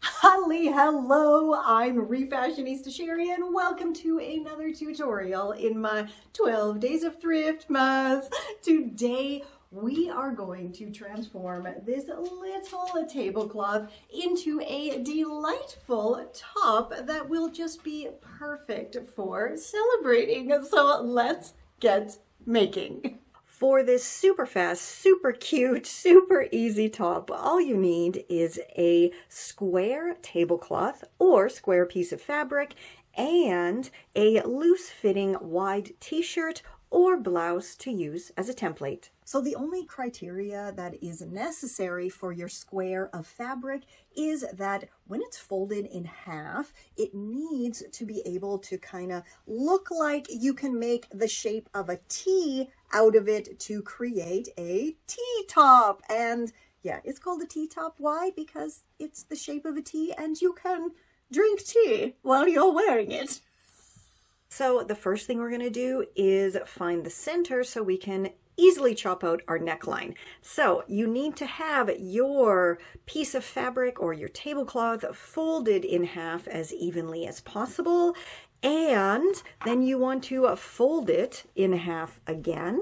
Holly, hello, I'm Refashionista Sheri and welcome to another tutorial in my 12 days of thriftmas. Today we are going to transform this little tablecloth into a delightful top that will just be perfect for celebrating. So let's get making. For this super fast, super cute, super easy top, all you need is a square tablecloth or square piece of fabric and a loose-fitting wide t-shirt or blouse to use as a template. So the only criteria that is necessary for your square of fabric is that when it's folded in half, it needs to be able to kind of look like you can make the shape of a T out of it to create a T-top. And yeah, it's called a T-top. Why? Because it's the shape of a T and you can drink tea while you're wearing it. So the first thing we're going to do is find the center so we can easily chop out our neckline. So you need to have your piece of fabric or your tablecloth folded in half as evenly as possible. And then you want to fold it in half again.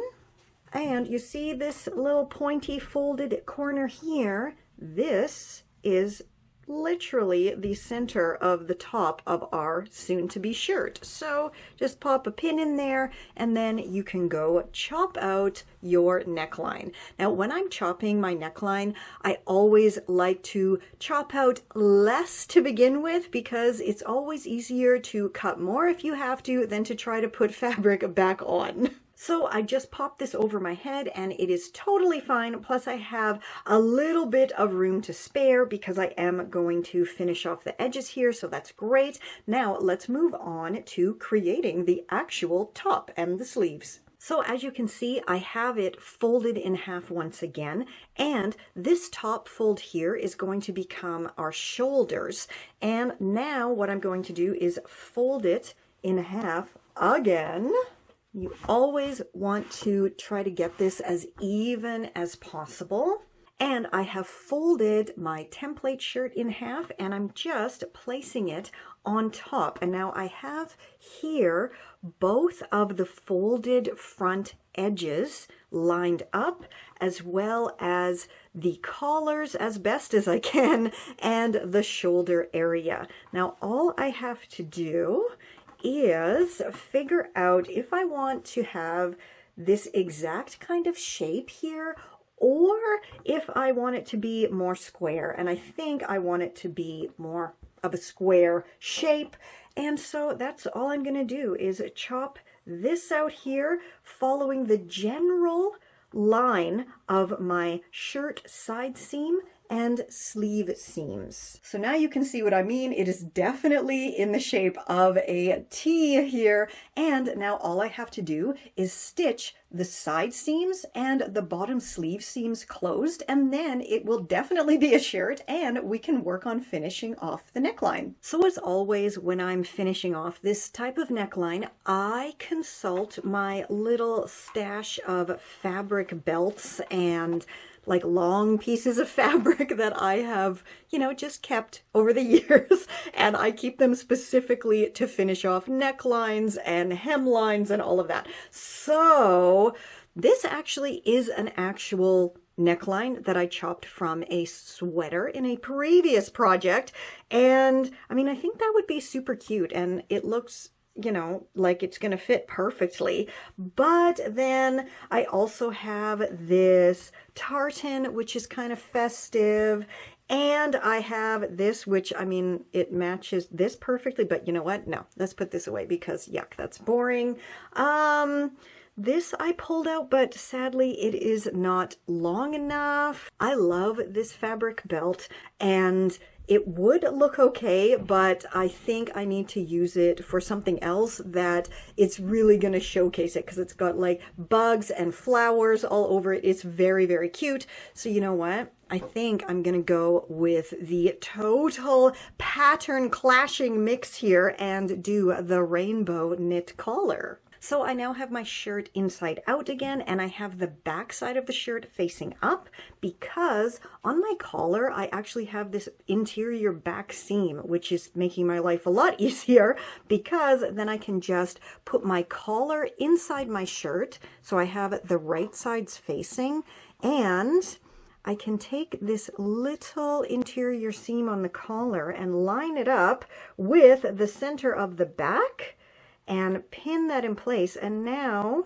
And you see this little pointy folded corner here? This is literally the center of the top of our soon-to-be shirt. So just pop a pin in there and then you can go chop out your neckline. Now when I'm chopping my neckline, I always like to chop out less to begin with because it's always easier to cut more if you have to than to try to put fabric back on. So I just popped this over my head and it is totally fine. Plus I have a little bit of room to spare because I am going to finish off the edges here. So that's great. Now let's move on to creating the actual top and the sleeves. So as you can see, I have it folded in half once again, and this top fold here is going to become our shoulders. And now what I'm going to do is fold it in half again. You always want to try to get this as even as possible. And I have folded my template shirt in half and I'm just placing it on top. And now I have here both of the folded front edges lined up as well as the collars as best as I can and the shoulder area. Now all I have to do is figure out if I want to have this exact kind of shape here or if I want it to be more square. And I think I want it to be more of a square shape. And so that's all I'm going to do is chop this out here following the general line of my shirt side seam and sleeve seams. So now you can see what I mean. It is definitely in the shape of a T here. And now all I have to do is stitch the side seams and the bottom sleeve seams closed, and then it will definitely be a shirt and we can work on finishing off the neckline. So as always, when I'm finishing off this type of neckline, I consult my little stash of fabric belts and like long pieces of fabric that I have, just kept over the years. And I keep them specifically to finish off necklines and hemlines and all of that. So this actually is an actual neckline that I chopped from a sweater in a previous project. And I mean, I think that would be super cute and it looks like it's going to fit perfectly. But then I also have this tartan, which is kind of festive. And I have this, which, I mean, it matches this perfectly, but you know what? No, let's put this away because yuck, that's boring. This I pulled out, but sadly it is not long enough. I love this fabric belt and it would look okay, but I think I need to use it for something else that it's really going to showcase it because it's got like bugs and flowers all over it. It's very, very cute. So you know what? I think I'm going to go with the total pattern clashing mix here and do the rainbow knit collar. So I now have my shirt inside out again, and I have the back side of the shirt facing up because on my collar, I actually have this interior back seam, which is making my life a lot easier because then I can just put my collar inside my shirt. So I have the right sides facing, and I can take this little interior seam on the collar and line it up with the center of the back and pin that in place. And now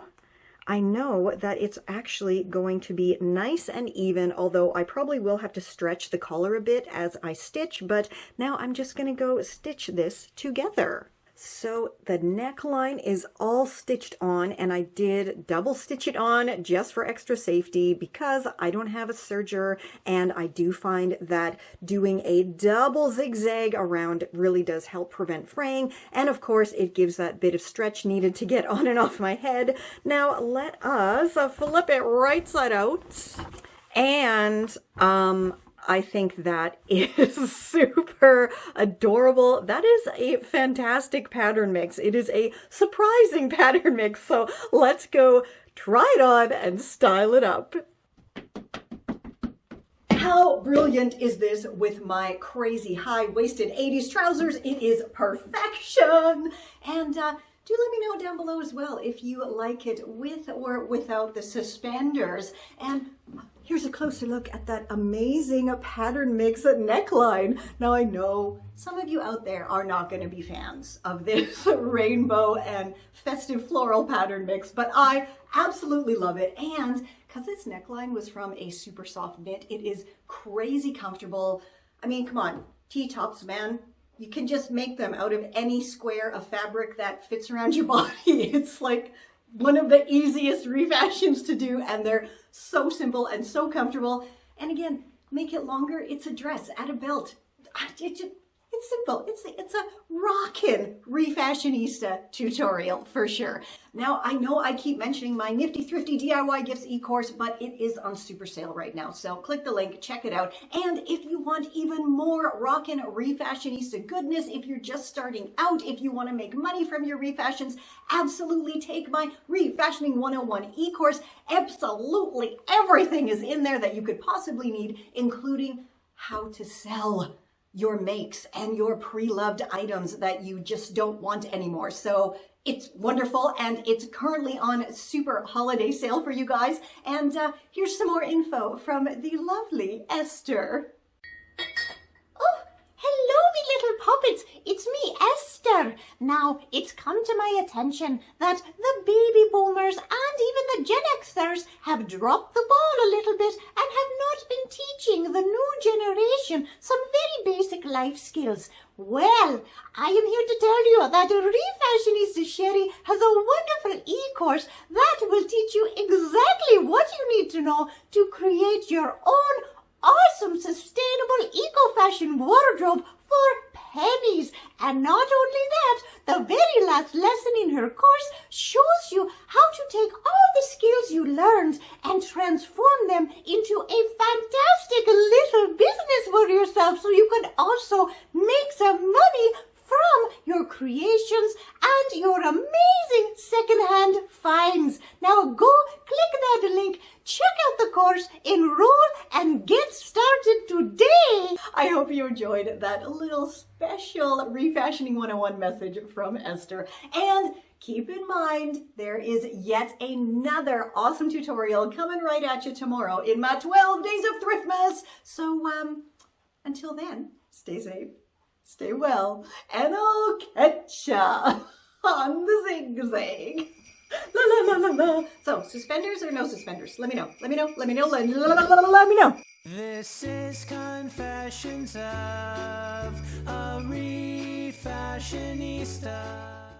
I know that it's actually going to be nice and even, although I probably will have to stretch the collar a bit as I stitch, but now I'm just going to go stitch this together. So the neckline is all stitched on, and I did double stitch it on just for extra safety because I don't have a serger, and I do find that doing a double zigzag around really does help prevent fraying, and of course it gives that bit of stretch needed to get on and off my head. Now let us flip it right side out, and I think that is super adorable. That is a fantastic pattern mix. It is a surprising pattern mix. So let's go try it on and style it up. How brilliant is this with my crazy high-waisted 80s trousers? It is perfection. And do let me know down below as well if you like it with or without the suspenders. And here's a closer look at that amazing pattern mix neckline. Now I know some of you out there are not going to be fans of this rainbow and festive floral pattern mix, but I absolutely love it. And because this neckline was from a super soft knit, it is crazy comfortable. I mean, come on, T-tops, man. You can just make them out of any square of fabric that fits around your body. It's like one of the easiest refashions to do, and they're so simple and so comfortable. And again, make it longer. It's a dress, add a belt. It's simple. It's a rockin' Refashionista tutorial for sure. Now, I know I keep mentioning my Nifty Thrifty DIY Gifts Ecourse, but it is on super sale right now. So click the link, check it out. And if you want even more rockin' Refashionista goodness, if you're just starting out, if you want to make money from your refashions, absolutely take my Refashioning 101 Ecourse. Absolutely everything is in there that you could possibly need, including how to sell your makes and your pre-loved items that you just don't want anymore. So it's wonderful, and it's currently on super holiday sale for you guys. And here's some more info from the lovely Esther. Oh, hello, me little puppets. It's me, Esther. Now, it's come to my attention that the baby boomers and even the Gen Xers have dropped the ball a little bit and have not been teaching the new generation some very basic life skills. Well, I am here to tell you that Refashionista Sheri has a wonderful e-course that will teach you exactly what you need to know to create your own awesome, sustainable, eco-fashion wardrobe for pennies. And not only that, the very last lesson in her course shows you how to take all the skills you learned and transform them into a fantastic little business for yourself, so you can also make some money from your creations and your amazing secondhand finds. Now go click that link, check out the course, enroll, and get started today. I hope you enjoyed that little special Refashioning 101 message from Esther. And keep in mind, there is yet another awesome tutorial coming right at you tomorrow in my 12 days of Thriftmas. So until then, stay safe, stay well, and I'll catch ya on the zigzag. La la la la la. So, suspenders or no suspenders? Let me know. Let me know. Let me know. Let me know. This is Confessions of a Refashionista.